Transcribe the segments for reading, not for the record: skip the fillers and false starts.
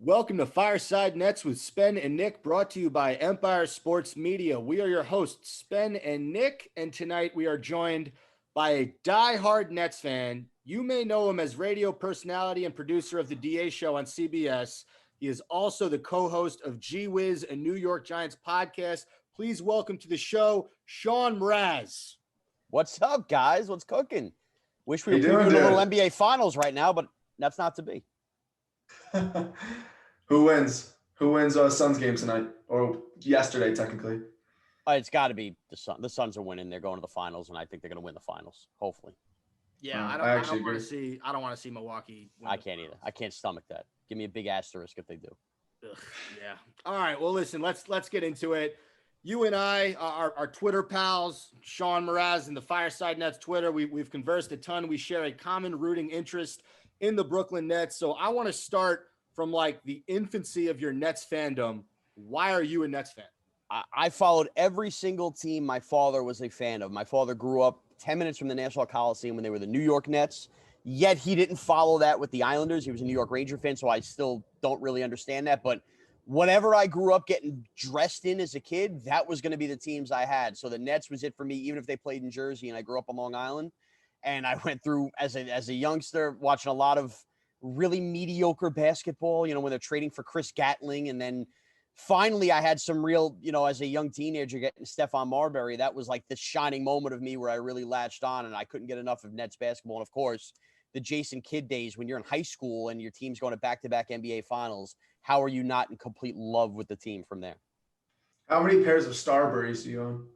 Welcome to Fireside Nets with Spen and Nick, brought to you by Empire Sports Media. We are your hosts, Spen and Nick, and tonight we are joined by a diehard Nets fan. You may know him as radio personality and producer of the DA Show on CBS. He is also the co-host of Gee Whiz, a New York Giants podcast. Please welcome to the show, Shaun Mraz. What's up, guys? What's cooking? Wish we were doing, previewing a little dude? NBA Finals right now, but that's not to be. Who wins? Who wins Suns game tonight? Or yesterday, technically. It's got to be the Suns. The Suns are winning. They're going to the finals, and I think they're going to win the finals, hopefully. Yeah, I don't want to see Milwaukee win. I can't either. I can't stomach that. Give me a big asterisk if they do. Ugh, yeah. All right. Well, listen, let's get into it. You and I are Twitter pals, Shaun Mraz and the Fireside Nets Twitter. We've conversed a ton. We share a common rooting interest in the Brooklyn Nets. So I want to start from like the infancy of your Nets fandom. Why are you a Nets fan? I followed every single team my father was a fan of. My father grew up 10 minutes from the Nassau Coliseum when they were the New York Nets. Yet he didn't follow that with the Islanders. He was a New York Ranger fan, so I still don't really understand that. But whatever I grew up getting dressed in as a kid, that was going to be the teams I had. So the Nets was it for me, even if they played in Jersey and I grew up on Long Island. And I went through as a youngster watching a lot of really mediocre basketball, when they're trading for Chris Gatling. And then finally I had some real, as a young teenager getting Stephon Marbury. That was like the shining moment of me where I really latched on and I couldn't get enough of Nets basketball. And of course, the Jason Kidd days when you're in high school and your team's going to back-to-back NBA finals. How are you not in complete love with the team from there? How many pairs of Starburys do you own?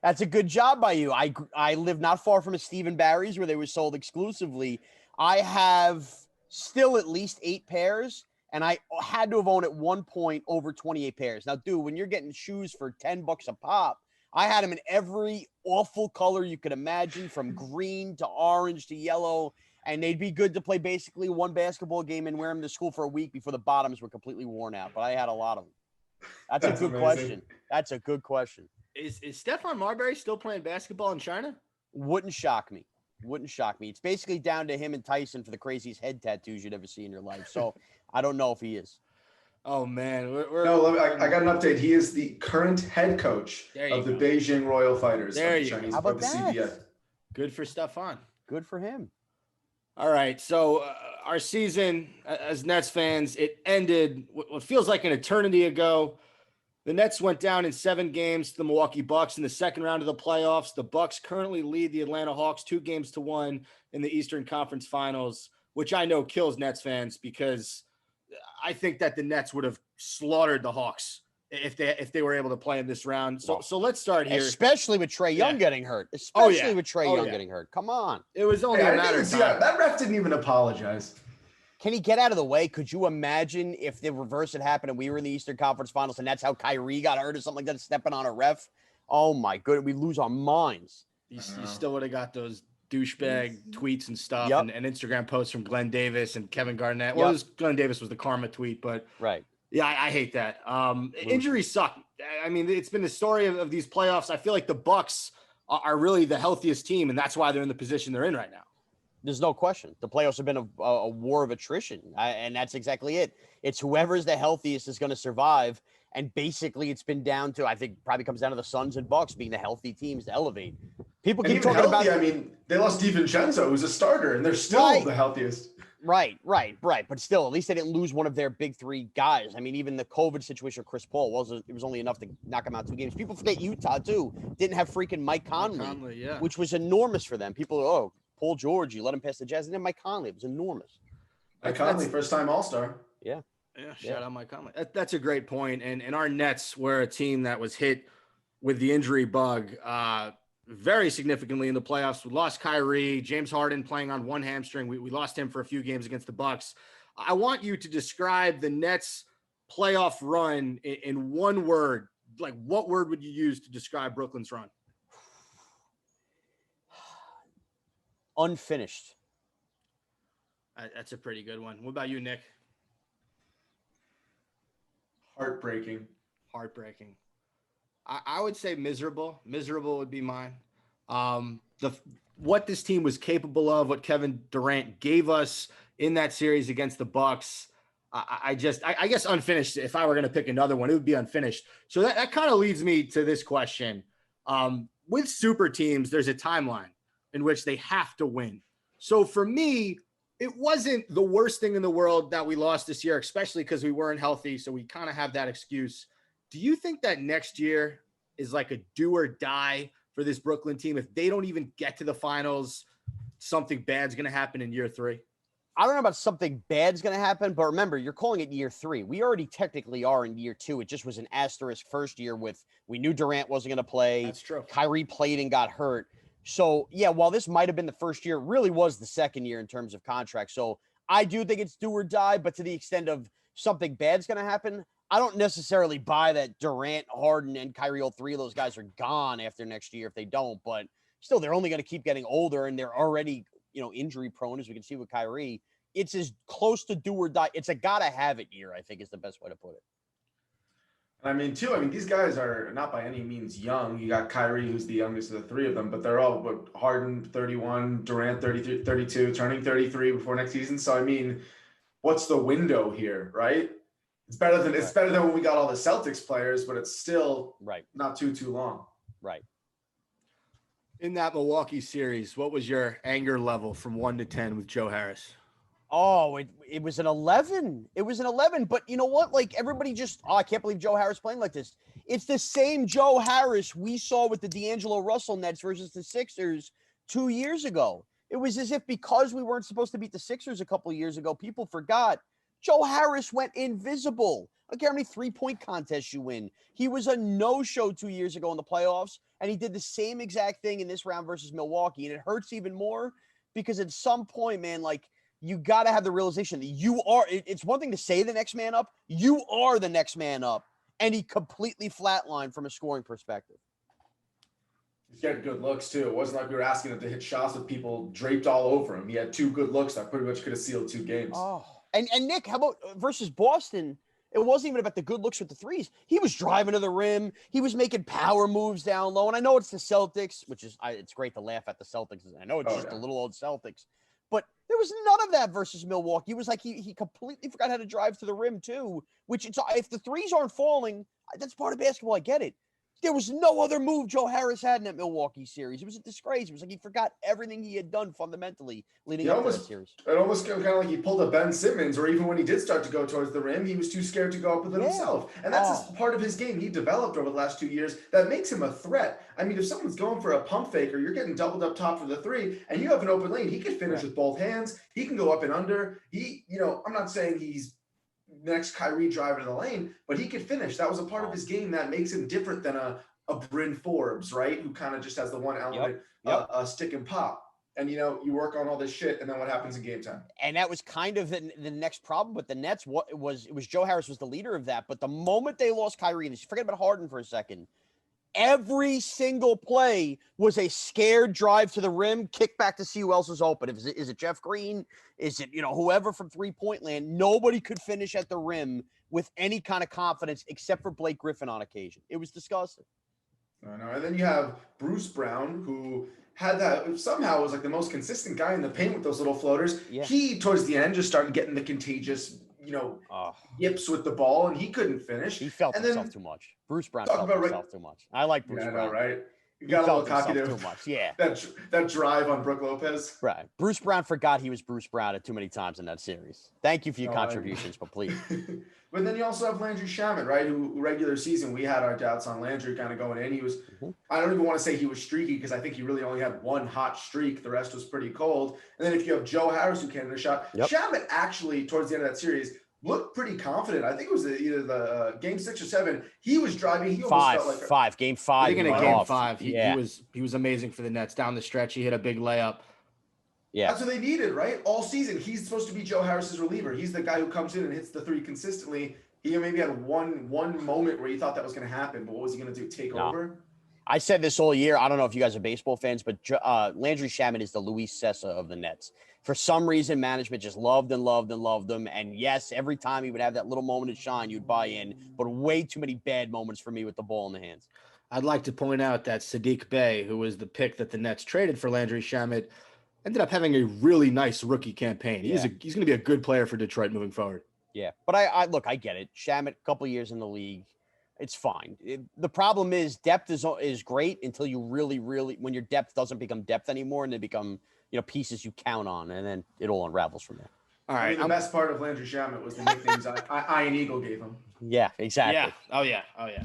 That's a good job by you. I live not far from a Stephen Barry's where they were sold exclusively. I have still at least 8 pairs, and I had to have owned at one point over 28 pairs. Now, dude, when you're getting shoes for $10 a pop, I had them in every awful color you could imagine, from green to orange to yellow, and they'd be good to play basically one basketball game and wear them to school for a week before the bottoms were completely worn out. But I had a lot of them. That's a good amazing. question. That's a good question. Is Stephon Marbury still playing basketball in China? Wouldn't shock me. It's basically down to him and Tyson for the craziest head tattoos you'd ever see in your life. So I don't know if he is. Oh, man. I got an update. He is the current head coach of the Beijing Royal Fighters. There you Chinese, go. How about the that? CBF. Good for Stephon. Good for him. All right. So our season as Nets fans, it ended what feels like an eternity ago. The Nets went down in 7 games to the Milwaukee Bucks in the second round of the playoffs. The Bucks currently lead the Atlanta Hawks 2-1 in the Eastern Conference Finals, which I know kills Nets fans because I think that the Nets would have slaughtered the Hawks if they were able to play in this round. So let's start here. Especially with Trae Young getting hurt. Getting hurt. Come on. It was only a matter of time. That ref didn't even apologize. Can he get out of the way? Could you imagine if the reverse had happened and we were in the Eastern Conference Finals and that's how Kyrie got hurt or something like that, stepping on a ref? Oh, my goodness. We lose our minds. You still would have got those douchebag tweets and stuff and Instagram posts from Glenn Davis and Kevin Garnett. Well, Glenn Davis was the karma tweet, but right. Yeah, I hate that. Injuries suck. I mean, it's been the story of these playoffs. I feel like the Bucks are really the healthiest team, and that's why they're in the position they're in right now. There's no question. The playoffs have been a war of attrition, and that's exactly it. It's whoever's the healthiest is going to survive, and basically it's been down to, I think, probably comes down to the Suns and Bucks being the healthy teams to elevate. People keep talking about. I mean, they lost DiVincenzo, who's a starter, and they're still the healthiest. Right. But still, at least they didn't lose one of their big 3 guys. I mean, even the COVID situation with Chris Paul it was only enough to knock him out 2 games. People forget Utah, too. Didn't have freaking Mike Conley, which was enormous for them. People, Paul George, you let him pass the Jazz. And then Mike Conley, it was enormous. Mike Conley, first-time All-Star. Yeah. Shout out Mike Conley. That's a great point. And our Nets were a team that was hit with the injury bug very significantly in the playoffs. We lost Kyrie, James Harden playing on one hamstring. We lost him for a few games against the Bucks. I want you to describe the Nets playoff run in one word. Like, what word would you use to describe Brooklyn's run? Unfinished. That's a pretty good one. What about you, Nick? Heartbreaking. I would say miserable. Miserable would be mine. What this team was capable of, what Kevin Durant gave us in that series against the Bucks. I guess unfinished. If I were going to pick another one, it would be unfinished. So that kind of leads me to this question. With super teams, there's a timeline in which they have to win. So for me, it wasn't the worst thing in the world that we lost this year, especially because we weren't healthy. So we kind of have that excuse. Do you think that next year is like a do or die for this Brooklyn team? If they don't even get to the finals, something bad's going to happen in year 3? I don't know about something bad's going to happen, but remember, you're calling it year 3. We already technically are in year 2. It just was an asterisk first year we knew Durant wasn't going to play. That's true. Kyrie played and got hurt. So, yeah, while this might have been the first year, it really was the second year in terms of contract. So I do think it's do or die, but to the extent of something bad's going to happen, I don't necessarily buy that Durant, Harden, and Kyrie, all 3 of those guys are gone after next year if they don't. But still, they're only going to keep getting older, and they're already injury prone, as we can see with Kyrie. It's as close to do or die. It's a gotta have it year, I think, is the best way to put it. I mean, these guys are not by any means young. You got Kyrie, who's the youngest of the 3 of them, but they're all Harden 31, Durant 33, 32, turning 33 before next season. So I mean, what's the window here, right? It's better than when we got all the Celtics players, but it's still not too long. Right. In that Milwaukee series, what was your anger level from 1 to 10 with Joe Harris? Oh, it was an 11. It was an 11. But you know what? Like, everybody just, I can't believe Joe Harris playing like this. It's the same Joe Harris we saw with the D'Angelo Russell Nets versus the Sixers 2 years ago. It was as if because we weren't supposed to beat the Sixers a couple of years ago, people forgot. Joe Harris went invisible. I don't care how many 3-point contests you win. He was a no-show 2 years ago in the playoffs, and he did the same exact thing in this round versus Milwaukee. And it hurts even more because at some point, man, like, you got to have the realization that it's one thing to say the next man up. You are the next man up. And he completely flatlined from a scoring perspective. He's getting good looks, too. It wasn't like we were asking him to hit shots with people draped all over him. He had 2 good looks that pretty much could have sealed 2 games. Oh, and Nick, how about versus Boston? It wasn't even about the good looks with the threes. He was driving to the rim. He was making power moves down low. And I know it's the Celtics, which is it's great to laugh at the Celtics. I know it's the little old Celtics. But there was none of that versus Milwaukee. It was like he completely forgot how to drive to the rim, too, which if the threes aren't falling, that's part of basketball. I get it. There was no other move Joe Harris had in that Milwaukee series. It was a disgrace. It was like he forgot everything he had done fundamentally leading up to that series. It almost kind of like he pulled a Ben Simmons, or even when he did start to go towards the rim, he was too scared to go up with it himself. And that's part of his game he developed over the last 2 years that makes him a threat. I mean, if someone's going for a pump fake or you're getting doubled up top for the 3 and you have an open lane, he can finish with both hands. He can go up and under. I'm not saying he's next Kyrie driver to the lane, but he could finish. That was a part of his game that makes him different than a Bryn Forbes, right? Who kind of just has the one element, stick and pop. And, you work on all this shit, and then what happens in game time? And that was kind of the next problem with the Nets. It was Joe Harris was the leader of that. But the moment they lost Kyrie, and forget about Harden for a second, every single play was a scared drive to the rim, kick back to see who else is open. Is it Jeff Green? Is it, whoever from 3-point land? Nobody could finish at the rim with any kind of confidence except for Blake Griffin on occasion. It was disgusting. I know. And then you have Bruce Brown, who had that somehow was like the most consistent guy in the paint with those little floaters. Yeah. He, towards the end, just started getting the contagious, yips with the ball, and he couldn't finish. He felt himself too much. Bruce Brown felt himself too much. I like Bruce Brown. I know, right? You got a little cocky there. Too much. Yeah. That drive on Brook Lopez. Right. Bruce Brown forgot he was Bruce Brown too many times in that series. Thank you for your contributions, but please. But then you also have Landry Shamet, right? Who regular season we had our doubts on Landry kind of going in. He was, I don't even want to say he was streaky because I think he really only had one hot streak. The rest was pretty cold. And then if you have Joe Harris who can't hit a shot, Shamet actually towards the end of that series looked pretty confident. I think it was either the game 6 or 7. He was driving. He almost felt like game 5. I think in game 5, he was amazing for the Nets down the stretch. He hit a big layup. Yeah, that's what they needed, right? All season, he's supposed to be Joe Harris's reliever. He's the guy who comes in and hits the 3 consistently. He maybe had one moment where he thought that was going to happen, but what was he going to do? Take over? I said this all year. I don't know if you guys are baseball fans, but Landry Shamet is the Luis Sessa of the Nets. For some reason, management just loved and loved and loved him. And yes, every time he would have that little moment of shine, you'd buy in. But way too many bad moments for me with the ball in the hands. I'd like to point out that Sadiq Bey, who was the pick that the Nets traded for Landry Shamet, ended up having a really nice rookie campaign. Yeah. He's going to be a good player for Detroit moving forward. Yeah, but I look, I get it. Shamet, a couple years in the league, it's fine. The problem is depth is great until you really, when your depth doesn't become depth anymore and they become, pieces you count on, and then it all unravels from there. All right. The best part of Landry Shamet was the nicknames Iron Eagle gave him. Yeah, exactly. Yeah. Oh yeah.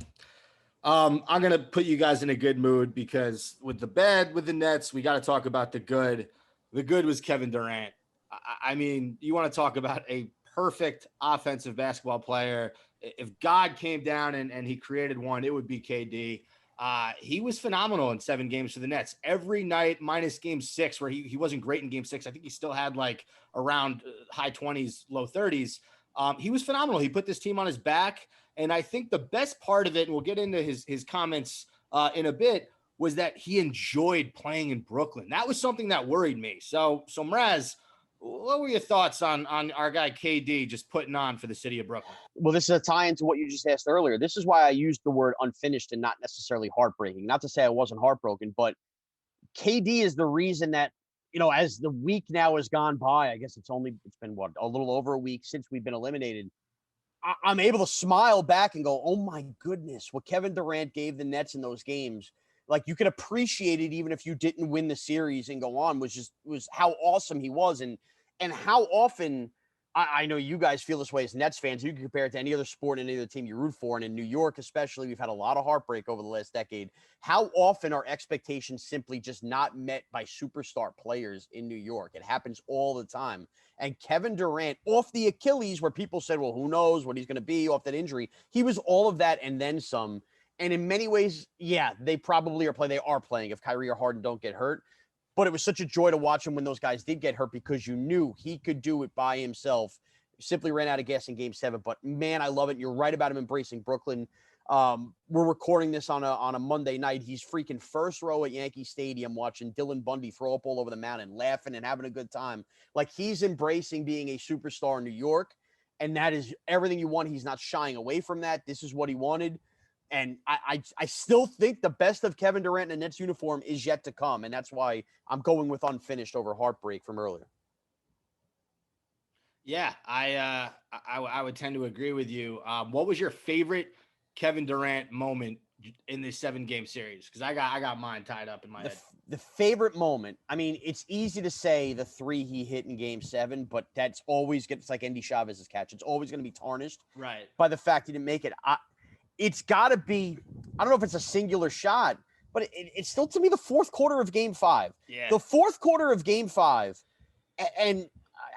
I'm gonna put you guys in a good mood because with the Nets, we got to talk about the good. The good was Kevin Durant. I mean, you want to talk about a perfect offensive basketball player. If God came down and he created one, it would be KD. He was phenomenal in 7 games for the Nets every night, minus game 6, where he wasn't great in game 6. I think he still had like around high 20s, low 30s. He was phenomenal. He put this team on his back. And I think the best part of it, and we'll get into his comments in a bit, was that he enjoyed playing in Brooklyn. That was something that worried me. So Mraz, what were your thoughts on our guy KD just putting on for the city of Brooklyn? Well, this is a tie-in to what you just asked earlier. This is why I used the word unfinished and not necessarily heartbreaking. Not to say I wasn't heartbroken, but KD is the reason that, as the week now has gone by, I guess it's been a little over a week since we've been eliminated. I'm able to smile back and go, oh my goodness, what Kevin Durant gave the Nets in those games. Like, you could appreciate it even if you didn't win the series and go on, was how awesome he was. And how often, I know you guys feel this way as Nets fans. You can compare it to any other sport and any other team you root for. And in New York, especially, we've had a lot of heartbreak over the last decade. How often are expectations simply just not met by superstar players in New York? It happens all the time. And Kevin Durant, off the Achilles, where people said, well, who knows what he's going to be off that injury, he was all of that and then some. And in many ways, yeah, they probably they are playing if Kyrie or Harden don't get hurt. But it was such a joy to watch him when those guys did get hurt because you knew he could do it by himself. Simply ran out of gas in game 7. But, man, I love it. You're right about him embracing Brooklyn. We're recording this on a Monday night. He's freaking first row at Yankee Stadium watching Dylan Bundy throw up all over the mountain, laughing and having a good time. Like, he's embracing being a superstar in New York, and that is everything you want. He's not shying away from that. This is what he wanted. And I still think the best of Kevin Durant in a Nets uniform is yet to come, and that's why I'm going with unfinished over heartbreak from earlier. Yeah, I would tend to agree with you. What was your favorite Kevin Durant moment in this 7-game series? Because I got mine tied up in my head. The favorite moment, I mean, it's easy to say the 3 he hit in game 7, but that's always it's like Andy Chavez's catch. It's always going to be tarnished by the fact he didn't make it. It's got to be, I don't know if it's a singular shot, but it's still, to me, the fourth quarter of game 5. Yeah. The fourth quarter of game 5, and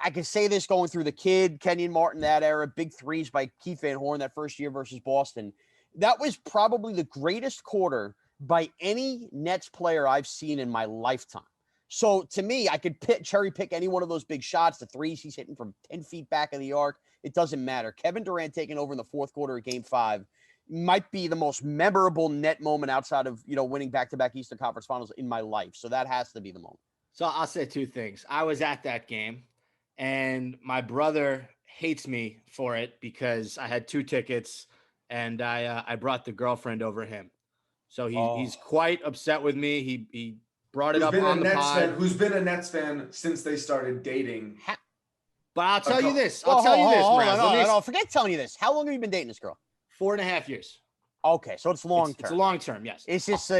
I can say this going through the kid, Kenyon Martin, that era, big threes by Keith Van Horn that first year versus Boston. That was probably the greatest quarter by any Nets player I've seen in my lifetime. So to me, I could cherry pick any one of those big shots, the threes he's hitting from 10 feet back of the arc. It doesn't matter. Kevin Durant taking over in the fourth quarter of game 5 might be the most memorable Net moment outside of, winning back-to-back Eastern Conference Finals in my life. So that has to be the moment. So I'll say 2 things. I was at that game, and my brother hates me for it because I had 2 tickets, and I brought the girlfriend over him. So he's quite upset with me. He brought it up on the pod. Who's been a Nets fan since they started dating. But I'll tell you this. Mraz. Forget telling you this. How long have you been dating this girl? 4.5 years. Okay, so it's long term. It's a long term, yes. Is this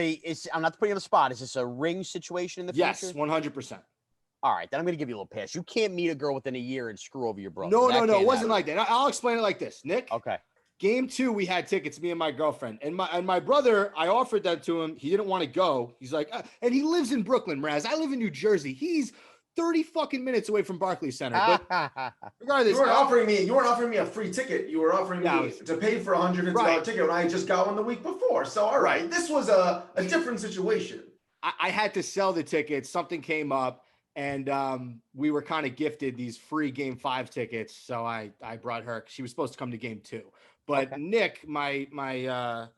I'm not putting you on the spot. Is this a ring situation in the future? Yes, 100%. All right, then I'm going to give you a little pass. You can't meet a girl within a year and screw over your brother. No. It wasn't like that. I'll explain it like this, Nick. Okay. Game 2, we had tickets, me and my girlfriend. And my brother, I offered that to him. He didn't want to go. He's like, and he lives in Brooklyn, Mraz. I live in New Jersey. He's 30 fucking minutes away from Barclays Center. But regardless, you weren't offering me a free ticket. You were offering me to pay for a $150 ticket when I just got one the week before. So all right, this was a different situation. I had to sell the tickets. Something came up, and we were kind of gifted these free Game 5 tickets. So I brought her. She was supposed to come to Game 2. But okay. Nick, my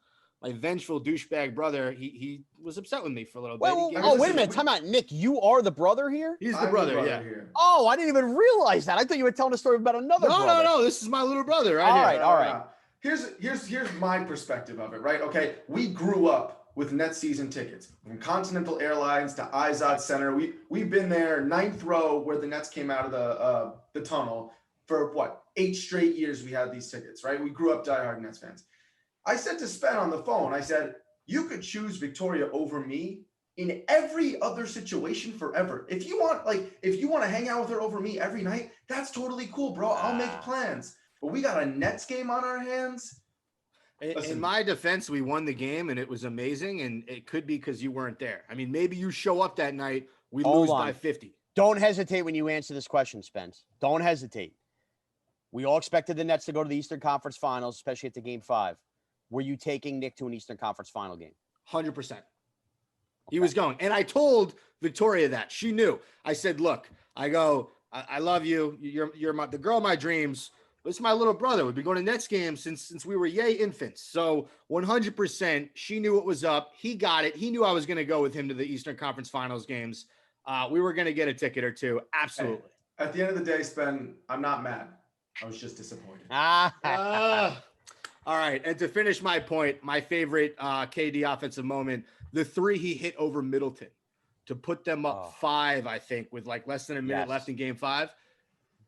vengeful douchebag brother, he was upset with me for a little bit. Wait a minute. Time out. Nick, you are the brother here? He's the brother, yeah. Here. Oh, I didn't even realize that. I thought you were telling a story about another brother. No. This is my little brother. All right. Here's my perspective of it, right? Okay, we grew up with Nets season tickets, from Continental Airlines to Izod Center. We've been there, ninth row where the Nets came out of the tunnel for what, 8 straight years. We had these tickets, right? We grew up diehard Nets fans. I said to Spen on the phone, I said, you could choose Victoria over me in every other situation forever. If you want to hang out with her over me every night, that's totally cool, bro. I'll make plans. But we got a Nets game on our hands. In my defense, we won the game and it was amazing. And it could be because you weren't there. I mean, maybe you show up that night, we lose by 50. Don't hesitate when you answer this question, Spence. Don't hesitate. We all expected the Nets to go to the Eastern Conference Finals, especially at the Game 5. Were you taking Nick to an Eastern Conference Final game? 100%. He was going. And I told Victoria that. She knew. I said, look, I love you. You're the girl of my dreams. This is my little brother. We've been going to Nets games since we were infants. So 100%, she knew what was up. He got it. He knew I was going to go with him to the Eastern Conference Finals games. We were going to get a ticket or two. Absolutely. At the end of the day, Spen, I'm not mad. I was just disappointed. All right. And to finish my point, my favorite KD offensive moment, the 3 he hit over Middleton to put them up 5, I think, with like less than a minute left in Game 5.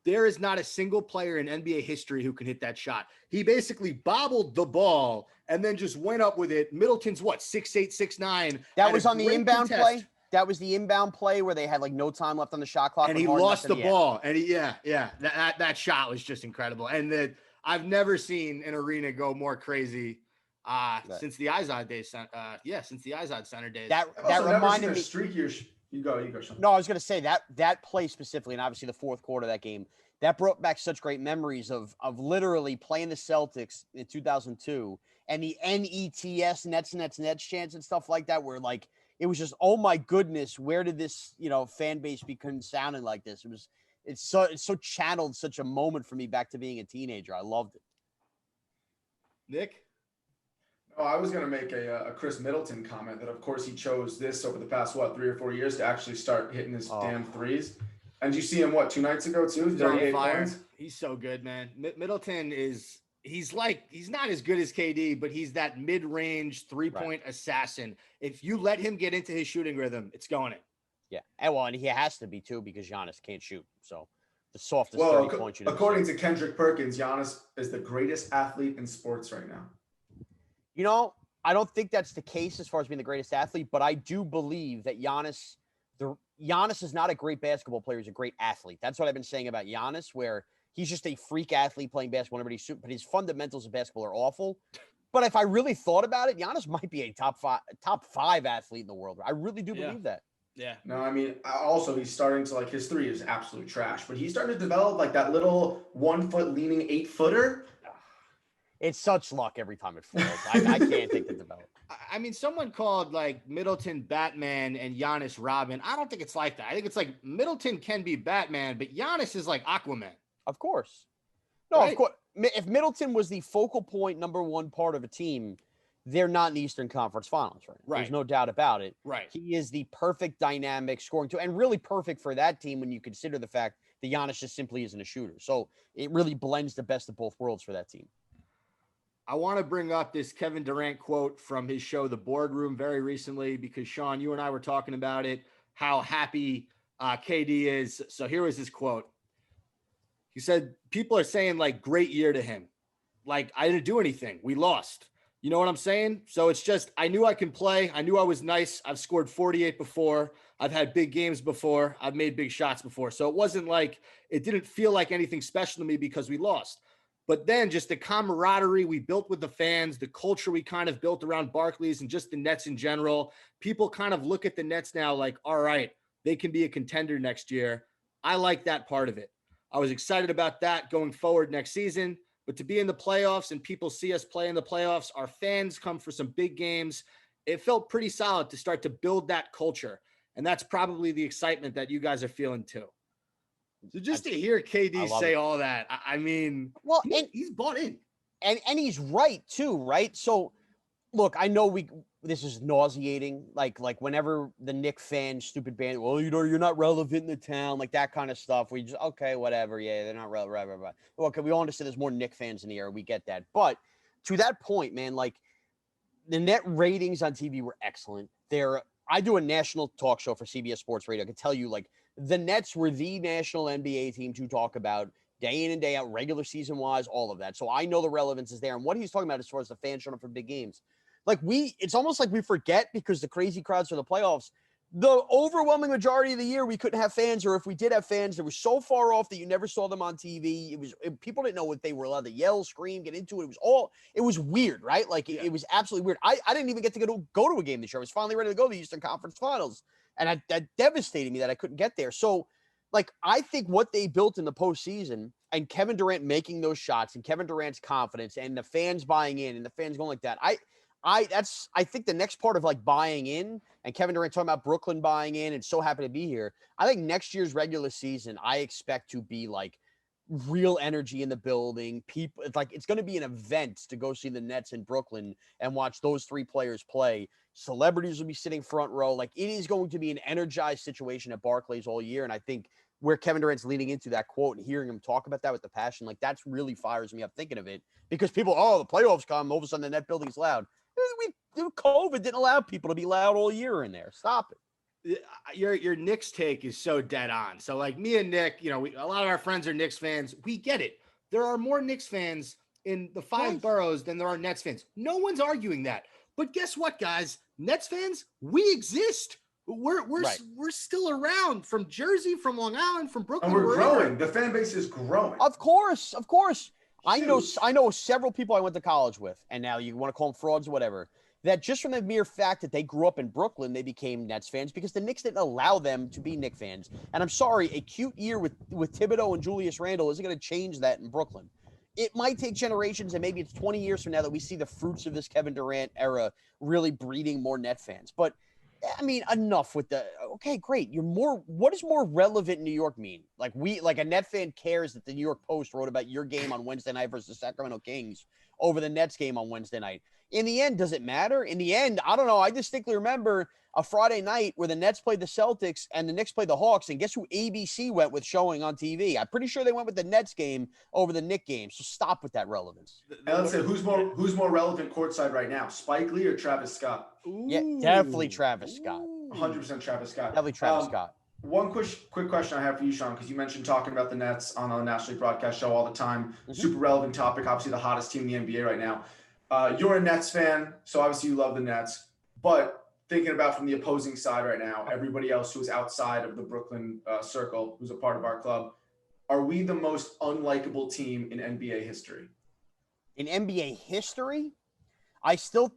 There is not a single player in NBA history who can hit that shot. He basically bobbled the ball and then just went up with it. Middleton's 6'8", 6'9". That was on the inbound play? That was the inbound play where they had like no time left on the shot clock. And he lost the ball. And that shot was just incredible. And I've never seen an arena go more crazy since the Izod days. Since the Izod Center days. That reminded me. Streakier. You go, Shaun. No, I was going to say that play specifically, and obviously the fourth quarter of that game, that brought back such great memories of literally playing the Celtics in 2002 and the NETS, Nets chants and stuff like that, where like it was just, oh my goodness, where did this fan base become sounding like this? It's so channeled such a moment for me back to being a teenager. I loved it. Nick? Oh, I was going to make a Chris Middleton comment that, of course, he chose this over the past, 3 or 4 years to actually start hitting his damn threes. And you see him, 2 nights ago, too? 38 points. He's so good, man. Middleton he's not as good as KD, but he's that mid-range three-point assassin. If you let him get into his shooting rhythm, it's going in. Yeah. And he has to be, too, because Giannis can't shoot. So the softest 30-point shooter. According to Kendrick Perkins, Giannis is the greatest athlete in sports right now. I don't think that's the case as far as being the greatest athlete, but I do believe that Giannis is not a great basketball player. He's a great athlete. That's what I've been saying about Giannis, where he's just a freak athlete playing basketball whenever he's shooting, but his fundamentals of basketball are awful. But if I really thought about it, Giannis might be a top five athlete in the world. I really do believe that. Yeah. No, I mean, also he's starting to his 3 is absolute trash, but he's starting to develop that little 1 foot leaning 8-footer. It's such luck every time it falls. I can't take the development. I mean, someone called Middleton Batman and Giannis Robin. I don't think it's like that. I think it's Middleton can be Batman, but Giannis is like Aquaman. Of course. No, right? Of course. If Middleton was the focal point, number 1 part of a team, they're not in the Eastern Conference Finals, right? There's no doubt about it. Right. He is the perfect dynamic scoring too, and really perfect for that team when you consider the fact that Giannis just simply isn't a shooter. So it really blends the best of both worlds for that team. I want to bring up this Kevin Durant quote from his show, The Boardroom, very recently, because Shaun, you and I were talking about it, how happy KD is. So here was his quote. He said, people are saying great year to him. I didn't do anything. We lost. You know what I'm saying? So it's just, I knew I can play. I knew I was nice. I've scored 48 before. I've had big games before. I've made big shots before. So it wasn't it didn't feel like anything special to me because we lost. But then just the camaraderie we built with the fans, the culture we kind of built around Barclays and just the Nets in general, people kind of look at the Nets now all right, they can be a contender next year. I like that part of it. I was excited about that going forward next season, but to be in the playoffs and people see us play in the playoffs, our fans come for some big games. It felt pretty solid to start to build that culture. And that's probably the excitement that you guys are feeling too. So just to hear KD say all that, I mean, he's bought in. And he's right too, right? So look, I know this is nauseating. Like whenever the Knick fans, stupid band, well, you're not relevant in the town, that kind of stuff. We just, okay, whatever. Yeah, they're not relevant. Okay, we all understand there's more Knick fans in the area. We get that. But to that point, man, the net ratings on TV were excellent. I do a national talk show for CBS Sports Radio. I can tell you, like, the Nets were the national NBA team to talk about day in and day out, regular season wise, all of that. So I know the relevance is there. And what he's talking about as far as the fans showing up for big games, like it's almost like we forget because the crazy crowds for the playoffs, the overwhelming majority of the year we couldn't have fans, or if we did have fans, they were so far off that you never saw them on TV. People didn't know what they were allowed to yell, scream, get into it. It was weird, right? Like it was absolutely weird. I didn't even get to go to a game this year. I was finally ready to go to the Eastern Conference Finals, and that devastated me that I couldn't get there. So, like, I think what they built in the postseason and Kevin Durant making those shots and Kevin Durant's confidence and the fans buying in and the fans going like that, I think the next part of like buying in and Kevin Durant talking about Brooklyn buying in and so happy to be here. I think next year's regular season, I expect to be like real energy in the building. People, it's going to be an event to go see the Nets in Brooklyn and watch those three players play. Celebrities will be sitting front row. Like, it is going to be an energized situation at Barclays all year. And I think where Kevin Durant's leaning into that quote and hearing him talk about that with the passion, like, that's really fires me up thinking of it, because people, the playoffs come, all of a sudden the net building's loud. COVID didn't allow people to be loud all year in there. Stop it. Your Knicks take is so dead on. So, like, me and Nick, a lot of our friends are Knicks fans. We get it. There are more Knicks fans in the five boroughs than there are Nets fans. No one's arguing that. But guess what, guys? Nets fans, we exist. We're still around, from Jersey, from Long Island, from Brooklyn. And we're growing. The fan base is growing. Of course. I know several people I went to college with, and now you want to call them frauds or whatever, that just from the mere fact that they grew up in Brooklyn, they became Nets fans because the Knicks didn't allow them to be Knicks fans. And I'm sorry, a cute year with Thibodeau and Julius Randle isn't going to change that in Brooklyn. It might take generations, and maybe it's 20 years from now that we see the fruits of this Kevin Durant era really breeding more Net fans. But I mean, enough with okay, great. What does more relevant New York mean? Like a Net fan cares that the New York Post wrote about your game on Wednesday night versus the Sacramento Kings over the Nets game on Wednesday night. In the end, does it matter? In the end, I don't know. I distinctly remember a Friday night where the Nets played the Celtics and the Knicks played the Hawks, and guess who ABC went with showing on TV? I'm pretty sure they went with the Nets game over the Knicks game. So stop with that relevance. And let's say who's more relevant courtside right now, Spike Lee or Travis Scott? Ooh. Yeah, definitely Travis Scott. 100% Travis Scott. Definitely Travis Scott. One quick question I have for you, Shaun, because you mentioned talking about the Nets on a nationally broadcast show all the time. Mm-hmm. Super relevant topic. Obviously, the hottest team in the NBA right now. You're a Nets fan, so obviously you love the Nets. But thinking about from the opposing side right now, everybody else who's outside of the Brooklyn circle, who's a part of our club, are we the most unlikable team in NBA history? In NBA history, I still,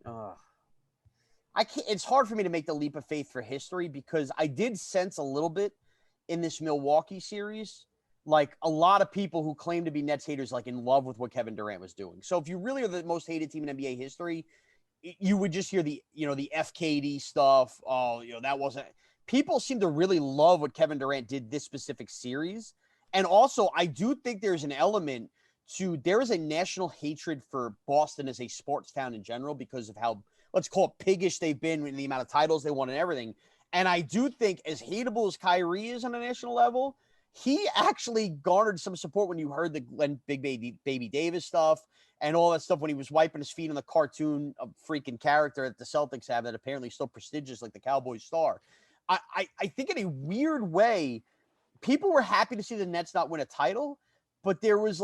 I can't. It's hard for me to make the leap of faith for history, because I did sense a little bit in this Milwaukee series, like a lot of people who claim to be Nets haters, like in love with what Kevin Durant was doing. So if you really are the most hated team in NBA history, you would just hear the FKD stuff. That wasn't. People seem to really love what Kevin Durant did this specific series. And also, I do think there's an element there is a national hatred for Boston as a sports town in general because of how, let's call it, piggish they've been in the amount of titles they won and everything. And I do think, as hateable as Kyrie is on a national level, he actually garnered some support when you heard the Big Baby Davis stuff and all that stuff when he was wiping his feet on the cartoon of freaking character that the Celtics have that apparently is so prestigious, like the Cowboys star. I think in a weird way, people were happy to see the Nets not win a title, but there was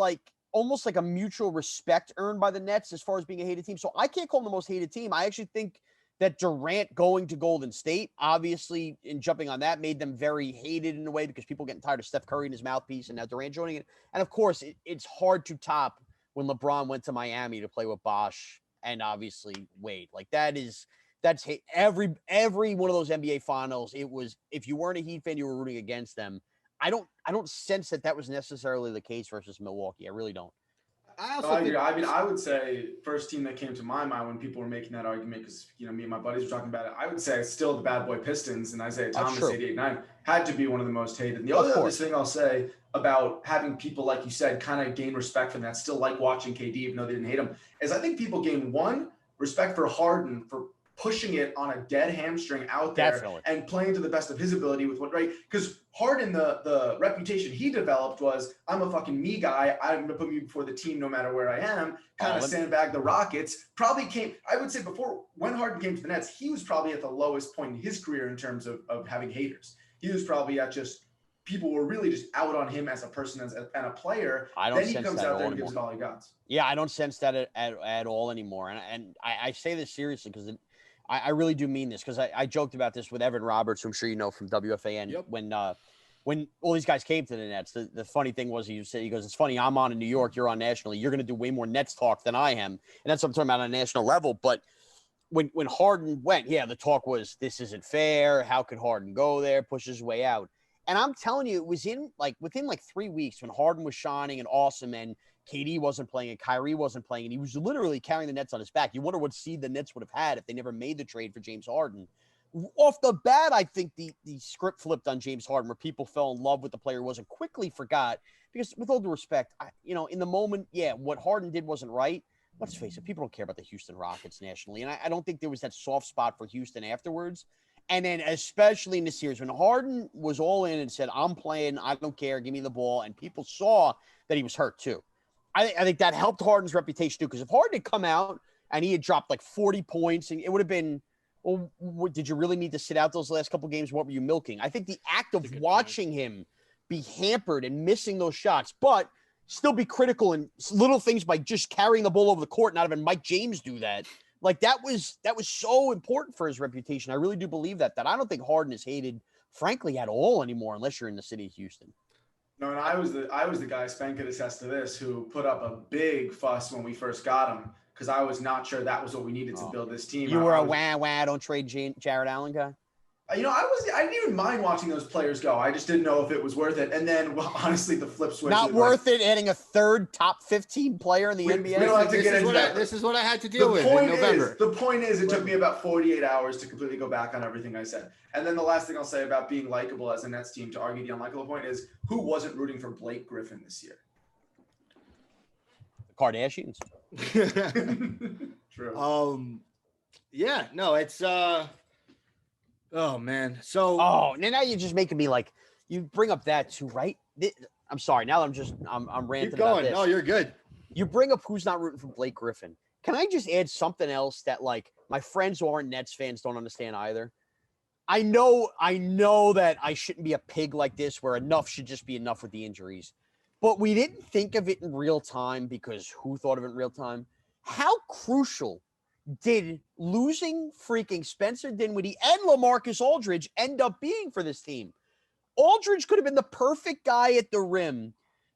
almost like a mutual respect earned by the Nets as far as being a hated team. So I can't call them the most hated team. I actually think that Durant going to Golden State, obviously, in jumping on that, made them very hated in a way because people getting tired of Steph Curry and his mouthpiece, and now Durant joining it. And of course, it's hard to top when LeBron went to Miami to play with Bosh and obviously Wade. That's hate. Every one of those NBA finals, it was, if you weren't a Heat fan, you were rooting against them. I don't sense that was necessarily the case versus Milwaukee. I really don't. I agree. I mean, I would say first team that came to my mind when people were making that argument, because me and my buddies were talking about it, I would say still the bad boy Pistons and Isaiah Thomas 88-9 had to be one of the most hated. And the other thing I'll say about having people, like you said, kind of gain respect for that, still like watching KD even though they didn't hate him, is I think people gain, one, respect for Harden for pushing it on a dead hamstring out there Definitely. and playing to the best of his ability with what, right? Because Harden, the reputation he developed was, I'm a fucking me guy. I'm going to put me before the team no matter where I am. Kind of sandbag the Rockets. Probably came, I would say before, when Harden came to the Nets, he was probably at the lowest point in his career in terms of having haters. He was probably at just, people were really just out on him as a person and a player. Then he comes out there and gives it all he got. Yeah, I don't sense that at all anymore. And I say this seriously because I really do mean this, because I joked about this with Evan Roberts, who I'm sure you know from WFAN, when all these guys came to the Nets. The funny thing was, he goes, it's funny, I'm on in New York, you're on nationally. You're going to do way more Nets talk than I am. And that's what I'm talking about on a national level. But when Harden went, the talk was, this isn't fair. How could Harden go there, push his way out? And I'm telling you, it was within 3 weeks when Harden was shining and awesome, and KD wasn't playing and Kyrie wasn't playing, and he was literally carrying the Nets on his back. You wonder what seed the Nets would have had if they never made the trade for James Harden. Off the bat, I think the script flipped on James Harden, where people fell in love with the player who wasn't, quickly forgot. Because with all due respect, in the moment, what Harden did wasn't right. Let's face it, people don't care about the Houston Rockets nationally. And I don't think there was that soft spot for Houston afterwards. And then especially in the series, when Harden was all in and said, I'm playing, I don't care, give me the ball, and people saw that he was hurt too. I think that helped Harden's reputation too, because if Harden had come out and he had dropped 40 points, and it would have been, well, did you really need to sit out those last couple of games? What were you milking? I think the act of watching him be hampered and missing those shots, but still be critical in little things by just carrying the ball over the court, not having Mike James do that. That was so important for his reputation. I really do believe that I don't think Harden is hated, frankly, at all anymore, unless you're in the city of Houston. No, and I was the guy, Spen could attest to this, who put up a big fuss when we first got him, because I was not sure that was what we needed to build this team. You were a don't trade Jared Allen guy? I didn't even mind watching those players go. I just didn't know if it was worth it. And then, honestly, the flip switch. Not worth it adding a third top 15 player in the NBA. We don't have to get into that. This is what I had to deal with in November. The point is, it took me about 48 hours to completely go back on everything I said. And then the last thing I'll say about being likable as a Nets team, to argue the unlikable point, is who wasn't rooting for Blake Griffin this year? The Kardashians. True. Yeah, no, it's oh man. So now you're just making me you bring up that too, right? I'm sorry. Now I'm ranting. Keep going. About this. No, you're good. You bring up who's not rooting for Blake Griffin. Can I just add something else that my friends who aren't Nets fans don't understand either? I know that I shouldn't be a pig like this, where enough should just be enough with the injuries, but we didn't think of it in real time, because who thought of it in real time? How crucial did losing freaking Spencer Dinwiddie and LaMarcus Aldridge end up being for this team? Aldridge could have been the perfect guy at the rim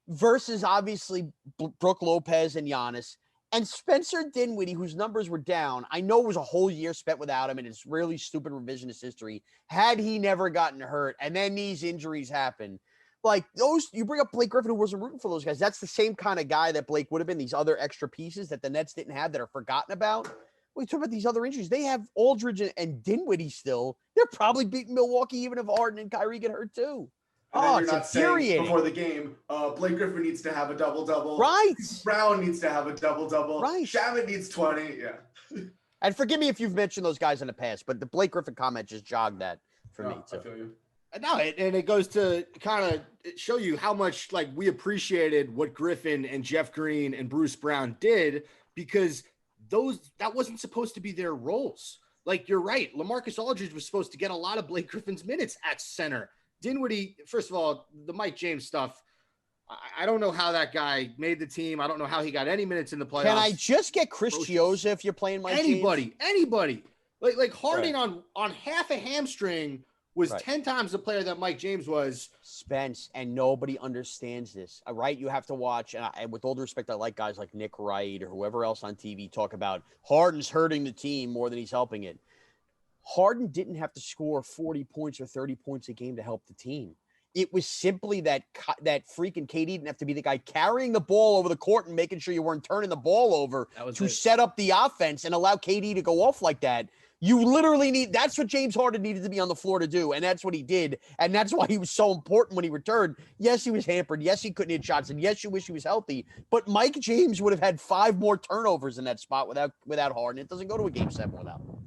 versus obviously Brook Lopez and Giannis. And Spencer Dinwiddie, whose numbers were down, I know it was a whole year spent without him, and it's really stupid revisionist history, had he never gotten hurt, and then these injuries happen. You bring up Blake Griffin, who wasn't rooting for those guys. That's the same kind of guy that Blake would have been, these other extra pieces that the Nets didn't have that are forgotten about. We talk about these other injuries. They have Aldridge and Dinwiddie still. They're probably beating Milwaukee even if Harden and Kyrie get hurt too. It's infuriating. Before the game, Blake Griffin needs to have a double-double. Right. Brown needs to have a double-double. Right. Shamit needs 20. Yeah. And forgive me if you've mentioned those guys in the past, but the Blake Griffin comment just jogged that for me too. I feel you. No, and it goes to kind of show you how much we appreciated what Griffin and Jeff Green and Bruce Brown did, because that wasn't supposed to be their roles. You're right. LaMarcus Aldridge was supposed to get a lot of Blake Griffin's minutes at center. Dinwiddie, first of all, the Mike James stuff, I don't know how that guy made the team. I don't know how he got any minutes in the playoffs. Can I just get Chris Chiozza if you're playing Mike James? Anybody. Harden right. on half a hamstring was right. 10 times the player that Mike James was. Spence, and nobody understands this. All right, you have to watch, and with all due respect, I like guys like Nick Wright or whoever else on TV talk about Harden's hurting the team more than he's helping it. Harden didn't have to score 40 points or 30 points a game to help the team. It was simply that freaking KD didn't have to be the guy carrying the ball over the court and making sure you weren't turning the ball over to set up the offense and allow KD to go off like that. You literally that's what James Harden needed to be on the floor to do, and that's what he did, and that's why he was so important when he returned. Yes, he was hampered. Yes, he couldn't hit shots, and yes, you wish he was healthy, but Mike James would have had 5 more turnovers in that spot without Harden. It doesn't go to a game 7 without him.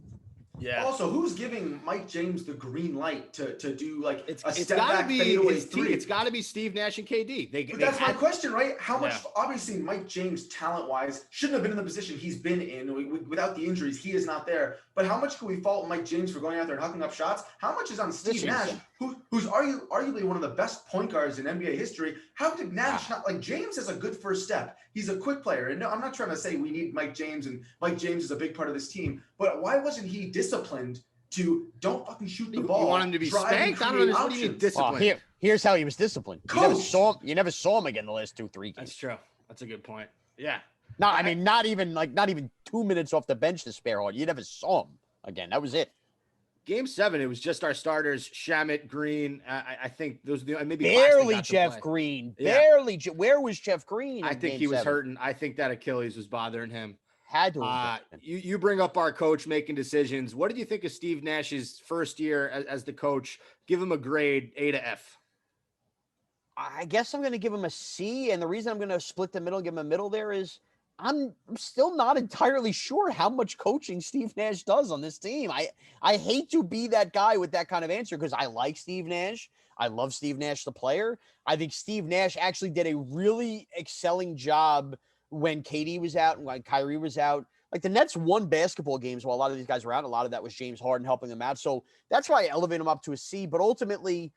Yeah. Also, who's giving Mike James the green light to do like It's a step gotta back be fadeaway his team. three? It's got to be Steve Nash and KD. But that's my question, right? How much? Yeah. Obviously, Mike James, talent-wise, shouldn't have been in the position he's been in. Without the injuries, he is not there. But how much can we fault Mike James for going out there and hucking up shots? How much is on Steve Nash, who's arguably one of the best point guards in NBA history? How did Nash not like James has a good first step? He's a quick player, and no, I'm not trying to say we need Mike James, and Mike James is a big part of this team. But why wasn't he disciplined to don't fucking shoot the ball? You want him to be spanked? I don't understand. What do you mean disciplined? Well, here's how he was disciplined. You never saw him again the last 2-3 games. That's true. That's a good point. Yeah. No, I mean, not even 2 minutes off the bench to spare on. You never saw him again. That was it. Game 7, it was just our starters, Shamet, Green. I think those maybe barely Jeff Green. Yeah. Barely. Where was Jeff Green? I think he was hurting. I think that Achilles was bothering him. Had to. You bring up our coach making decisions. What did you think of Steve Nash's first year as the coach? Give him a grade, A to F. I guess I'm going to give him a C, and the reason I'm going to split the middle, give him a middle there is I'm still not entirely sure how much coaching Steve Nash does on this team. I hate to be that guy with that kind of answer because I like Steve Nash. I love Steve Nash, the player. I think Steve Nash actually did a really excelling job when KD was out and when Kyrie was out. Like the Nets won basketball games while a lot of these guys were out. A lot of that was James Harden helping them out. So that's why I elevate him up to a C. But ultimately,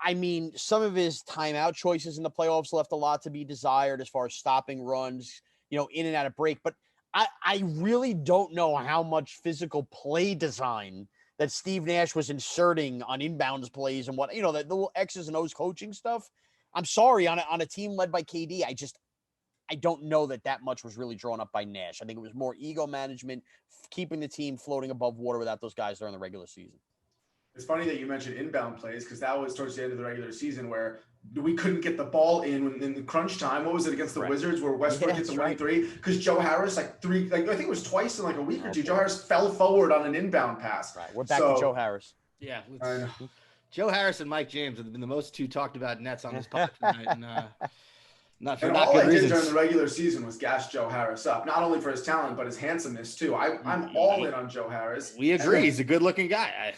I mean, some of his timeout choices in the playoffs left a lot to be desired as far as stopping runs, in and out of break. But I really don't know how much physical play design that Steve Nash was inserting on inbounds plays and the little X's and O's coaching stuff. I'm sorry, on a team led by KD, I don't know that much was really drawn up by Nash. I think it was more ego management, keeping the team floating above water without those guys during the regular season. It's funny that you mentioned inbound plays because that was towards the end of the regular season where we couldn't get the ball in the crunch time. What was it against the Wizards where Westbrook hits a winning three? Because Joe Harris, I think it was twice in like a week or two. Joe Harris fell forward on an inbound pass. Right, we're back to Joe Harris. Yeah, Joe Harris and Mike James have been the most two talked about Nets on this podcast tonight, and not for not good reasons. All I did during the regular season was gas Joe Harris up, not only for his talent but his handsomeness too. I'm all in on Joe Harris. We agree. He's a good-looking guy.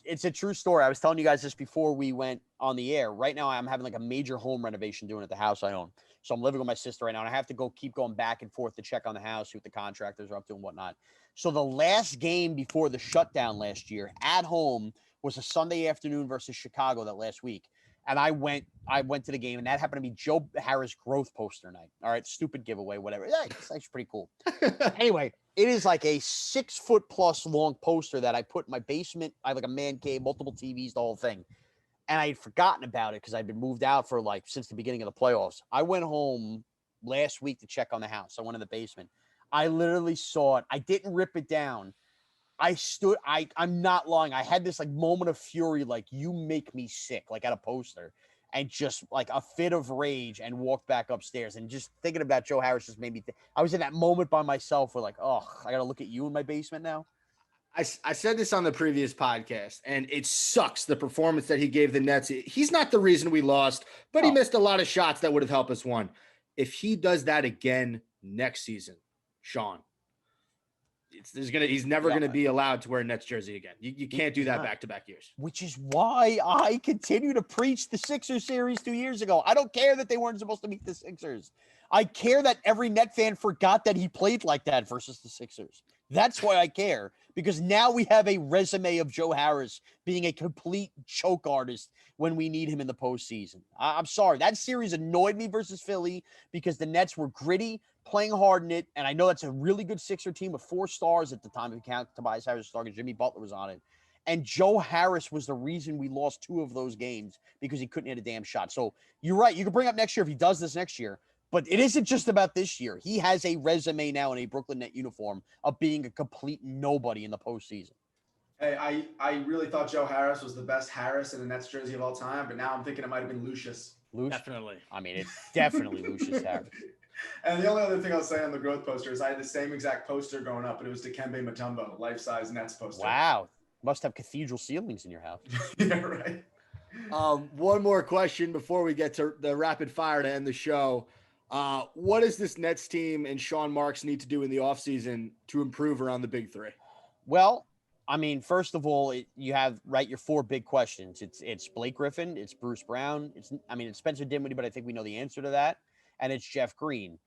It's a true story. I was telling you guys this before we went on the air. Right now, I'm having like a major home renovation doing at the house I own. So I'm living with my sister right now, and I have to keep going back and forth to check on the house, see what the contractors are up to and whatnot. So the last game before the shutdown last year at home was a Sunday afternoon versus Chicago that last week. And I went to the game, and that happened to be Joe Harris growth poster night. All right, stupid giveaway, whatever. Yeah, it's actually pretty cool. Anyway, it is like a 6-foot+ long poster that I put in my basement. I have like a man cave, multiple TVs, the whole thing. And I had forgotten about it because I'd been moved out for since the beginning of the playoffs. I went home last week to check on the house. I went in the basement. I literally saw it. I didn't rip it down. I'm not lying. I had this moment of fury, you make me sick, at a poster, and just a fit of rage and walked back upstairs. And just thinking about Joe Harris just made me I was in that moment by myself where I got to look at you in my basement now. I said this on the previous podcast, and it sucks the performance that he gave the Nets. He's not the reason we lost, but he missed a lot of shots that would have helped us win. If he does that again next season, Shaun, he's never going to be allowed to wear a Nets jersey again. You can't do that back-to-back years. Which is why I continue to preach the Sixers series 2 years ago. I don't care that they weren't supposed to meet the Sixers. I care that every Net fan forgot that he played like that versus the Sixers. That's why I care, because now we have a resume of Joe Harris being a complete choke artist when we need him in the postseason. I'm sorry. That series annoyed me versus Philly because the Nets were gritty, playing hard in it, and I know that's a really good Sixer team with 4 stars at the time, if you count Tobias Harris star, because Jimmy Butler was on it. And Joe Harris was the reason we lost 2 of those games because he couldn't hit a damn shot. So you're right. You can bring up next year if he does this next year. But it isn't just about this year. He has a resume now in a Brooklyn Net uniform of being a complete nobody in the postseason. Hey, I really thought Joe Harris was the best Harris in the Nets jersey of all time, but now I'm thinking it might have been Lucius. Definitely. I mean, it's definitely Lucius Harris. And the only other thing I'll say on the growth poster is I had the same exact poster growing up, but it was Dikembe Mutombo, life-size Nets poster. Wow. Must have cathedral ceilings in your house. Yeah, right. One more question before we get to the rapid fire to end the show. What does this Nets team and Sean Marks need to do in the offseason to improve around the big three? Well, I mean, first of all, you have your four big questions. It's Blake Griffin, it's Bruce Brown, it's Spencer Dinwiddie, but I think we know the answer to that, and it's Jeff Green.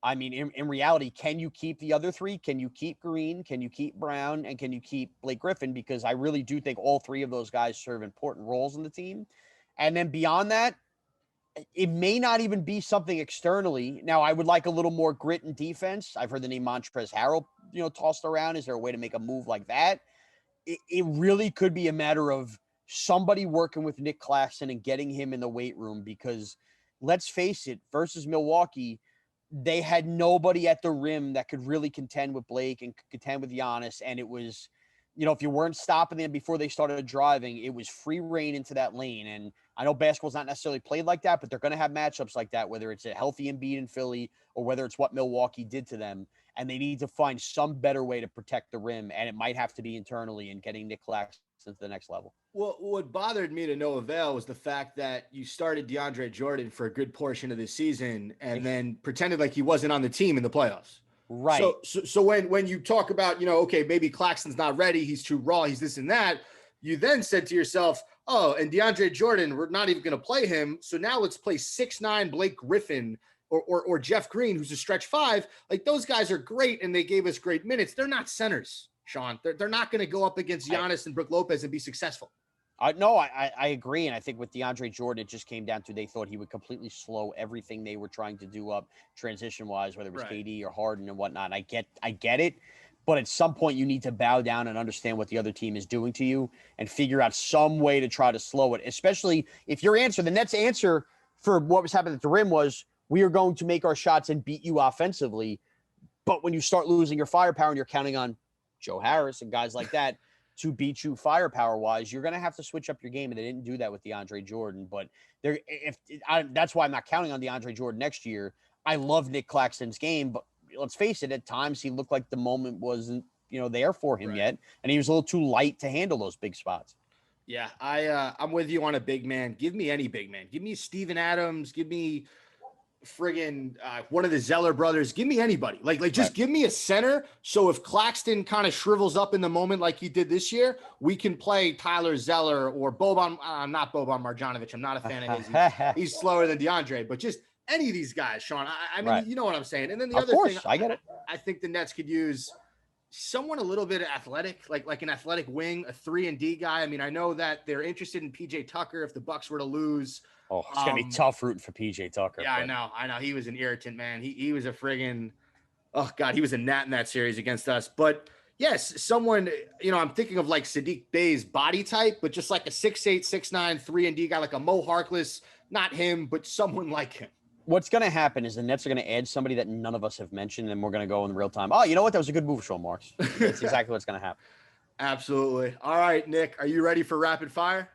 I mean, in reality, can you keep the other three? Can you keep Green? Can you keep Brown? And can you keep Blake Griffin? Because I really do think all three of those guys serve important roles in the team. And then beyond that, it may not even be something externally. Now, I would like a little more grit and defense. I've heard the name Montrezl Harrell, tossed around. Is there a way to make a move like that? It really could be a matter of somebody working with Nick Claxton and getting him in the weight room, because let's face it, versus Milwaukee, they had nobody at the rim that could really contend with Blake and contend with Giannis. And it was, if you weren't stopping them before they started driving, it was free reign into that lane. And I know basketball's not necessarily played like that, but they're going to have matchups like that, whether it's a healthy Embiid in Philly or whether it's what Milwaukee did to them. And they need to find some better way to protect the rim. And it might have to be internally and getting Nick Claxton to the next level. Well, what bothered me to no avail was the fact that you started DeAndre Jordan for a good portion of the season and then pretended like he wasn't on the team in the playoffs. Right. So when you talk about, okay, maybe Claxton's not ready, he's too raw, he's this and that, you then said to yourself, oh, and DeAndre Jordan, we're not even going to play him. So now let's play 6'9" Blake Griffin or Jeff Green, who's a stretch five. Like, those guys are great and they gave us great minutes. They're not centers, Shaun. They're not going to go up against Giannis and Brook Lopez and be successful. No, I agree. And I think with DeAndre Jordan, it just came down to they thought he would completely slow everything they were trying to do up transition-wise, whether it was KD or Harden and whatnot. I get it. But at some point, you need to bow down and understand what the other team is doing to you and figure out some way to try to slow it, especially if your answer, the Nets' answer for what was happening at the rim was, we are going to make our shots and beat you offensively. But when you start losing your firepower and you're counting on Joe Harris and guys like that to beat you firepower-wise, you're going to have to switch up your game, and they didn't do that with DeAndre Jordan. But that's why I'm not counting on DeAndre Jordan next year. I love Nick Claxton's game, but let's face it, at times he looked like the moment wasn't, there for him yet, and he was a little too light to handle those big spots. Yeah, I'm with you on a big man. Give me any big man. Give me Steven Adams. Give me friggin' one of the Zeller brothers. Give me anybody. Like just give me a center. So if Claxton kind of shrivels up in the moment like he did this year, we can play Tyler Zeller or Boban. Not Boban Marjanovic. I'm not a fan of his. He's slower than DeAndre, but just any of these guys, Shaun. I mean, you know what I'm saying. And then the other thing, I get it. I think the Nets could use someone a little bit athletic, like an athletic wing, a 3-and-D guy. I mean, I know that they're interested in PJ Tucker if the Bucks were to lose. Oh, it's going to be tough rooting for PJ Tucker. Yeah, but... I know. He was an irritant, man. He was a friggin', oh, God, he was a gnat in that series against us. But, yes, someone, I'm thinking of like Sadiq Bey's body type, but just like a 6'8", 6'9", 3-and-D guy, like a Mo Harkless. Not him, but someone like him. What's going to happen is the Nets are going to add somebody that none of us have mentioned, and we're going to go in real time. Oh, you know what? That was a good move, Shaun Marks. That's exactly what's going to happen. Absolutely. All right, Nick, are you ready for rapid fire?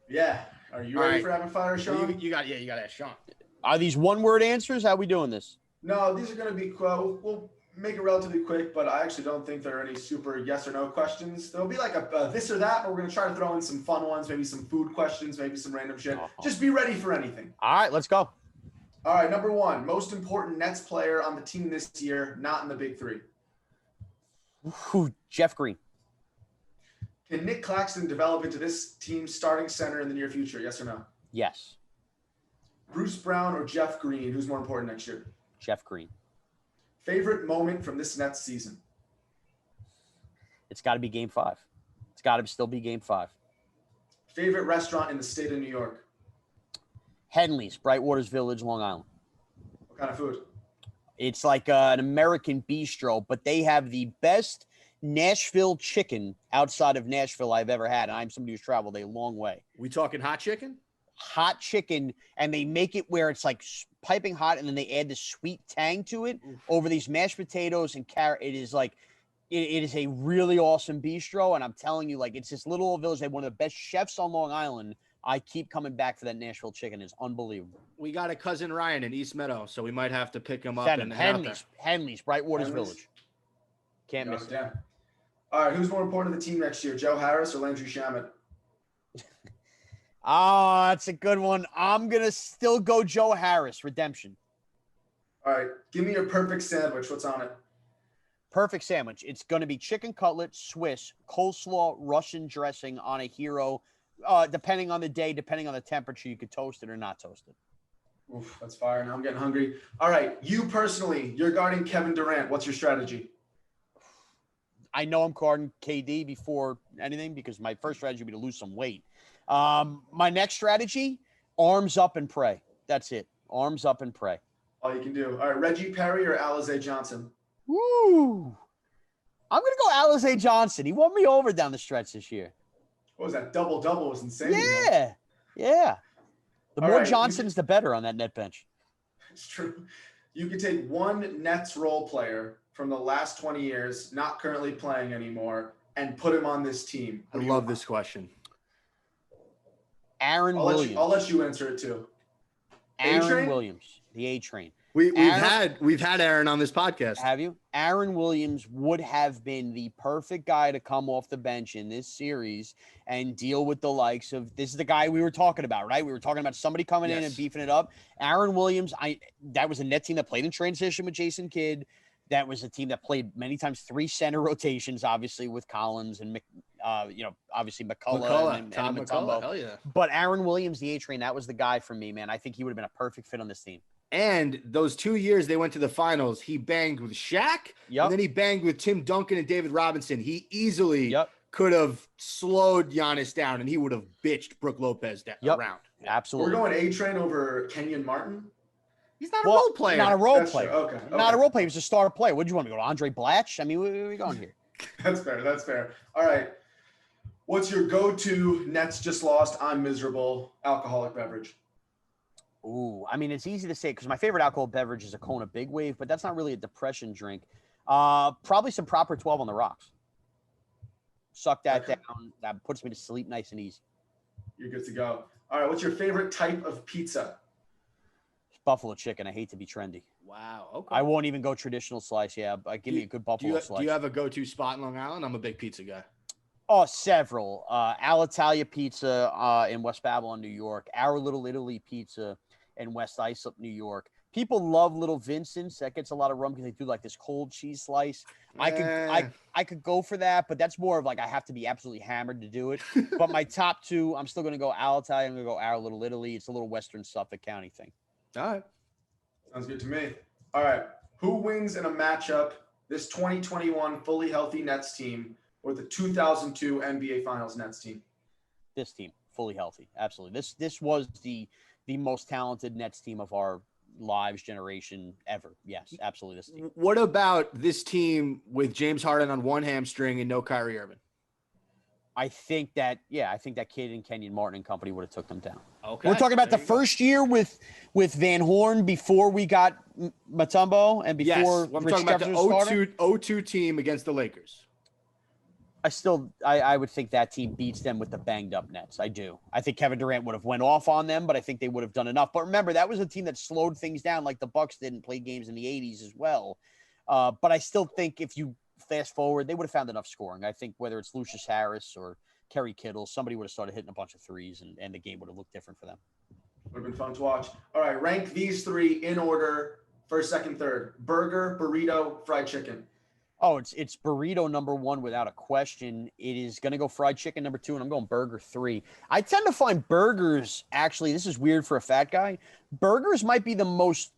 Yeah. Are you ready for rapid fire, Shaun? You got to ask Shaun. Are these one-word answers? How are we doing this? No, these are going to be we'll make it relatively quick, but I actually don't think there are any super yes or no questions. There'll be like a this or that, but we're going to try to throw in some fun ones, maybe some food questions, maybe some random shit. Just be ready for anything. All right, let's go. All right, number one, most important Nets player on the team this year, not in the big three. Ooh, Jeff Green. Can Nick Claxton develop into this team's starting center in the near future? Yes or no? Yes. Bruce Brown or Jeff Green? Who's more important next year? Jeff Green. Favorite moment from this Nets season? It's got to be Game 5. It's got to still be Game 5. Favorite restaurant in the state of New York? Henley's, Brightwaters Village, Long Island. What kind of food? It's like an American bistro, but they have the best Nashville chicken outside of Nashville I've ever had. And I'm somebody who's traveled a long way. We talking hot chicken? Hot chicken, and they make it where it's like piping hot, and then they add the sweet tang to it over these mashed potatoes and carrot. It is like, it is a really awesome bistro, and I'm telling you, like, it's this little old village. They have one of the best chefs on Long Island. I keep coming back for that Nashville chicken. It's unbelievable. We got a cousin Ryan in East Meadow, so we might have to pick him up. Henley's, Brightwaters Village. Can't miss it. All right, who's more important to the team next year, Joe Harris or Landry Shamet? That's a good one. I'm going to still go Joe Harris, redemption. All right, give me your perfect sandwich. What's on it? Perfect sandwich. It's going to be chicken cutlet, Swiss, coleslaw, Russian dressing on a hero. Depending on the day, depending on the temperature, you could toast it or not toast it. Oof, that's fire. Now I'm getting hungry. All right, you personally, you're guarding Kevin Durant. What's your strategy? I know I'm guarding KD before anything because my first strategy would be to lose some weight. My next strategy, arms up and pray. That's it. Arms up and pray. All you can do. All right, Reggie Perry or Alize Johnson? Woo! I'm going to go Alize Johnson. He won me over down the stretch this year. What was that? Double-double was insane. Yeah. Yeah. The All more right, Johnsons, the better on that net bench. It's true. You can take one Nets role player from the last 20 years, not currently playing anymore, and put him on this team. I love this question. Aaron Williams. I'll let you answer it too. Aaron A-Train? Williams, the A Train. We've had Aaron on this podcast. Have you? Aaron Williams would have been the perfect guy to come off the bench in this series and deal with the likes of, this is the guy we were talking about, right? We were talking about somebody coming in and beefing it up. Aaron Williams, that was a net team that played in transition with Jason Kidd. That was a team that played many times 3 center rotations, obviously with Collins and obviously McCullough and Mutombo. Hell yeah. But Aaron Williams, the A Train, that was the guy for me, man. I think he would have been a perfect fit on this team. And those 2 years they went to the finals, he banged with Shaq, and then he banged with Tim Duncan and David Robinson. He easily could have slowed Giannis down, and he would have bitched Brook Lopez around. Absolutely. We're going A-Train over Kenyon Martin? He's not a role player. Not a role player. Okay. Not a role player. He was a star player. What do you want me to go to Andre Blatch? I mean, where are we going here? That's fair. All right. What's your go-to Nets just lost, I'm miserable alcoholic beverage? Ooh, I mean, it's easy to say because my favorite alcohol beverage is a Kona Big Wave, but that's not really a depression drink. Probably some proper 12 on the rocks. Suck that down. That puts me to sleep nice and easy. You're good to go. All right. What's your favorite type of pizza? Buffalo chicken. I hate to be trendy. Wow. Okay. I won't even go traditional slice. Yeah, but give me a good buffalo slice. Do you have a go-to spot in Long Island? I'm a big pizza guy. Oh, several. Alitalia Pizza in West Babylon, New York. Our Little Italy Pizza in West Islip, New York. People love Little Vincent's. That gets a lot of rum because they do like this cold cheese slice. I could go for that, but that's more of like I have to be absolutely hammered to do it. But my top 2, I'm still going to go Alitalia. I'm going to go Our Little Italy. It's a little Western Suffolk County thing. All right. Sounds good to me. All right. Who wins in a matchup, this 2021 fully healthy Nets team or the 2002 NBA Finals Nets team? This team, fully healthy. Absolutely. This was the most talented Nets team of our lives generation ever. Yes, absolutely. This team. What about this team with James Harden on one hamstring and no Kyrie Irving? I think that Kid and Kenyon Martin and company would have took them down. Okay. We're talking about the first year with Van Horn before we got Mutombo and before I'm Rich talking about Jefferson the 0-2 team against the Lakers. I would think that team beats them with the banged up Nets. I do. I think Kevin Durant would have went off on them, but I think they would have done enough. But remember, that was a team that slowed things down like the Bucks didn't play games in the 80s as well. But I still think if you fast forward, they would have found enough scoring. I think whether it's Lucius Harris or Kerry Kittle, somebody would have started hitting a bunch of threes and the game would have looked different for them. Would have been fun to watch. All right, rank these 3 in order, first, second, third. Burger, burrito, fried chicken. Oh, it's burrito number 1 without a question. It is going to go fried chicken number 2, and I'm going burger 3. I tend to find burgers, actually, this is weird for a fat guy. Burgers might be the most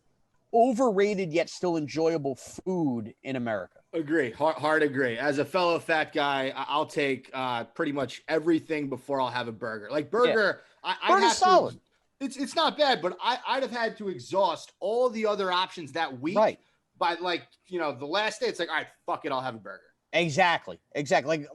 overrated yet still enjoyable food in America. Agree. Hard agree. As a fellow fat guy, I'll take pretty much everything before I'll have a burger. Like burger, Burger's solid. It's not bad, but I'd have had to exhaust all the other options that week. Right. By the last day, it's like, all right, fuck it, I'll have a burger. Exactly.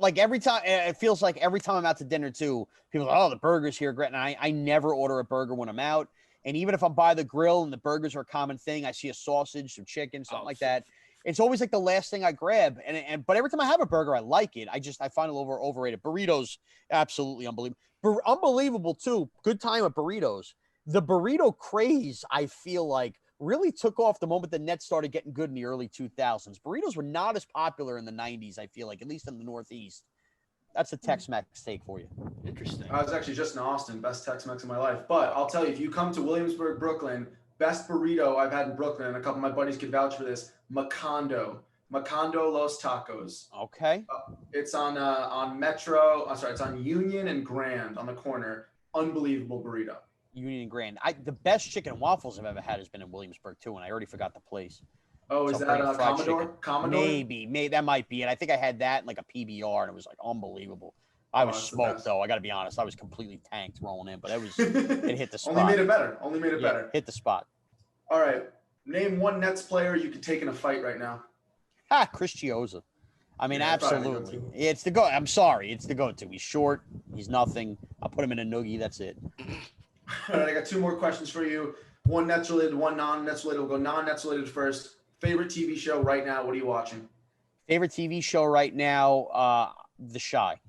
Like every time, it feels like every time I'm out to dinner too, people are like, oh, the burgers here are great. And I never order a burger when I'm out. And even if I'm by the grill and the burgers are a common thing, I see a sausage, some chicken, something like that. It's always like the last thing I grab. But every time I have a burger, I like it. I find it overrated. Burritos, absolutely unbelievable. Unbelievable too. Good time with burritos. The burrito craze, I feel like, really took off the moment the Nets started getting good in the early 2000s. Burritos were not as popular in the 90s, I feel like, at least in the Northeast. That's a Tex-Mex steak for you. Interesting. I was actually just in Austin, best Tex-Mex of my life. But I'll tell you, if you come to Williamsburg, Brooklyn, best burrito I've had in Brooklyn, and a couple of my buddies could vouch for this, Macondo. Macondo Los Tacos. Okay. It's on Metro. I'm sorry, it's on Union and Grand on the corner. Unbelievable burrito. Union and Grand. The best chicken and waffles I've ever had has been in Williamsburg too, and I already forgot the place. Oh, is So that great fried Commodore? chicken. Commodore? Maybe that might be it. I think I had that in like a PBR, and it was like unbelievable. I was that's the smoked best. though. I got to be honest. I was completely tanked rolling in, but it hit the spot. Only made it better. Only made it better. Hit the spot. All right. Name one Nets player you could take in a fight right now. Chris Chioza. I mean, Yeah, absolutely. It's the go. I'm sorry, it's the go-to. He's short. He's nothing. I'll put him in a noogie. That's it. All right, I got two more questions for you. One Nets related, one non-Nets related. We'll go non-Nets related first. Favorite TV show right now? What are you watching? Favorite TV show right now? The Shy.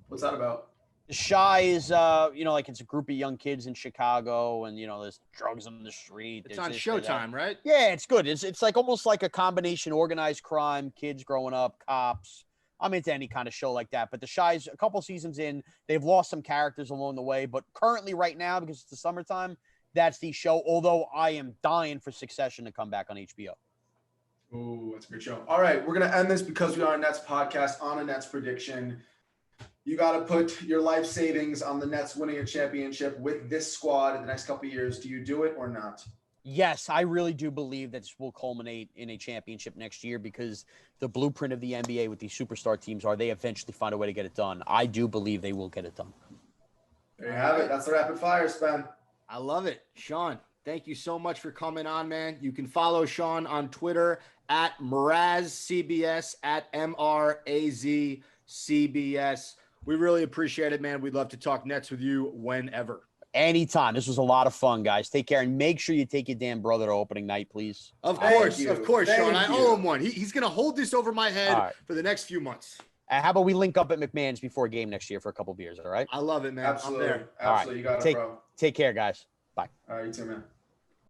What's that about? The Shy is, like it's a group of young kids in Chicago, and there's drugs on the street. It's on Showtime, right? Yeah, it's good. It's like almost like a combination organized crime, kids growing up, cops. I'm into any kind of show like that. But The Shy's a couple seasons in. They've lost some characters along the way, but currently right now, because it's the summertime, that's the show. Although I am dying for Succession to come back on HBO. Ooh, that's a good show. All right, we're gonna end this because we are a Nets podcast on a Nets prediction. You got to put your life savings on the Nets winning a championship with this squad in the next couple of years. Do you do it or not? Yes, I really do believe that this will culminate in a championship next year because the blueprint of the NBA with these superstar teams are they eventually find a way to get it done. I do believe they will get it done. There you have it. That's the rapid fire, Spen. I love it. Shaun, thank you so much for coming on, man. You can follow Shaun on Twitter at MrazCBS, at MRAZCBS. We really appreciate it, man. We'd love to talk Nets with you whenever. Anytime. This was a lot of fun, guys. Take care and make sure you take your damn brother to opening night, please. Of course, Shaun. I owe him one. He's going to hold this over my head for the next few months. How about we link up at McMahon's before a game next year for a couple beers, all right? I love it, man. Absolutely. I'm there. Absolutely. You got it, bro. Take care, guys. Bye. All right, you too, man.